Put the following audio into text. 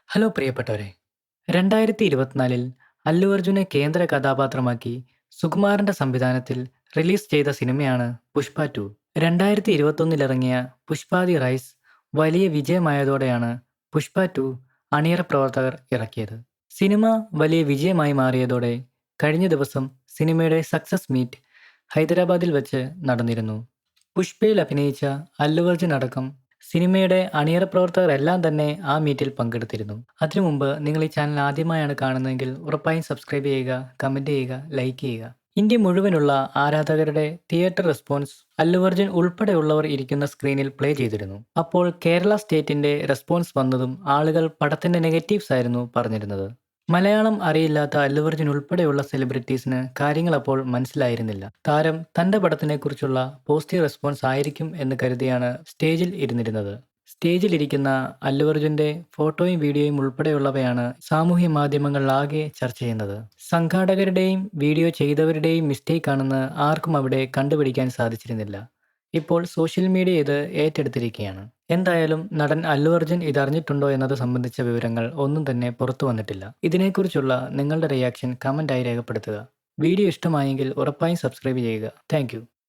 Hello പ്രിയപ്പെട്ടവരെ, 2024-ൽ അല്ലു അർജുനെ കേന്ദ്ര കഥാപാത്രമാക്കി സുകുമാരന്റെ സംവിധാനത്തിൽ റിലീസ് ചെയ്ത സിനിമയാണ് പുഷ്പ 2. 2021-ൽ ഇറങ്ങിയ പുഷ്പ ദി റൈസ് വലിയ വിജയമായതോടെയാണ് പുഷ്പ 2 അണിയറ പ്രവർത്തകർ ഇറക്കിയത്. സിനിമ വലിയ വിജയമായി മാറിയതോടെ കഴിഞ്ഞ ദിവസം സിനിമയുടെ സക്സസ് മീറ്റ് ഹൈദരാബാദിൽ വെച്ച് നടന്നിരുന്നു. പുഷ്പയിൽ അഭിനയിച്ച അല്ലു അർജുൻ അടക്കം സിനിമയുടെ അണിയറ പ്രവർത്തകർ എല്ലാം തന്നെ ആ മീറ്റിൽ പങ്കെടുത്തിരുന്നു. അതിനു മുമ്പ് നിങ്ങൾ ഈ ചാനൽ ആദ്യമായാണ് കാണുന്നതെങ്കിൽ ഉറപ്പായും സബ്സ്ക്രൈബ് ചെയ്യുക, കമൻറ്റ് ചെയ്യുക, ലൈക്ക് ചെയ്യുക. ഇന്ത്യ മുഴുവനുള്ള ആരാധകരുടെ തിയേറ്റർ റെസ്പോൺസ് അല്ലു അർജുൻ ഉൾപ്പെടെയുള്ളവർ ഇരിക്കുന്ന സ്ക്രീനിൽ പ്ലേ ചെയ്തിരുന്നു. അപ്പോൾ കേരള സ്റ്റേറ്റിന്റെ റെസ്പോൺസ് വന്നതും ആളുകൾ പടത്തിന്റെ നെഗറ്റീവ്സ് ആയിരുന്നു പറഞ്ഞിരുന്നത്. മലയാളം അറിയില്ലാത്ത അല്ലു അർജുൻ ഉൾപ്പെടെയുള്ള സെലിബ്രിറ്റീസിന് കാര്യങ്ങൾ അപ്പോൾ മനസ്സിലായിരുന്നില്ല. താരം തന്റെ പടത്തിനെക്കുറിച്ചുള്ള പോസിറ്റീവ് റെസ്പോൺസ് ആയിരിക്കും എന്ന് കരുതിയാണ് സ്റ്റേജിൽ ഇരുന്നിരുന്നത്. സ്റ്റേജിലിരിക്കുന്ന അല്ലു അർജുന്റെ ഫോട്ടോയും വീഡിയോയും ഉൾപ്പെടെയുള്ളവയാണ് സാമൂഹ്യ മാധ്യമങ്ങളിലാകെ ചർച്ച ചെയ്യുന്നത്. സംഘാടകരുടെയും വീഡിയോ ചെയ്തവരുടെയും മിസ്റ്റേക്കാണെന്ന് ആർക്കും അവിടെ കണ്ടുപിടിക്കാൻ സാധിച്ചിരുന്നില്ല. ഇപ്പോൾ സോഷ്യൽ മീഡിയ ഇത് ഏറ്റെടുത്തിരിക്കുകയാണ്. എന്തായാലും നടൻ അല്ലു അർജുൻ ഇതറിഞ്ഞിട്ടുണ്ടോ എന്നത് സംബന്ധിച്ച വിവരങ്ങൾ ഒന്നും തന്നെ പുറത്തു വന്നിട്ടില്ല. ഇതിനെക്കുറിച്ചുള്ള നിങ്ങളുടെ റിയാക്ഷൻ കമൻ്റായി രേഖപ്പെടുത്തുക. വീഡിയോ ഇഷ്ടമായെങ്കിൽ ഉറപ്പായും സബ്സ്ക്രൈബ് ചെയ്യുക. താങ്ക്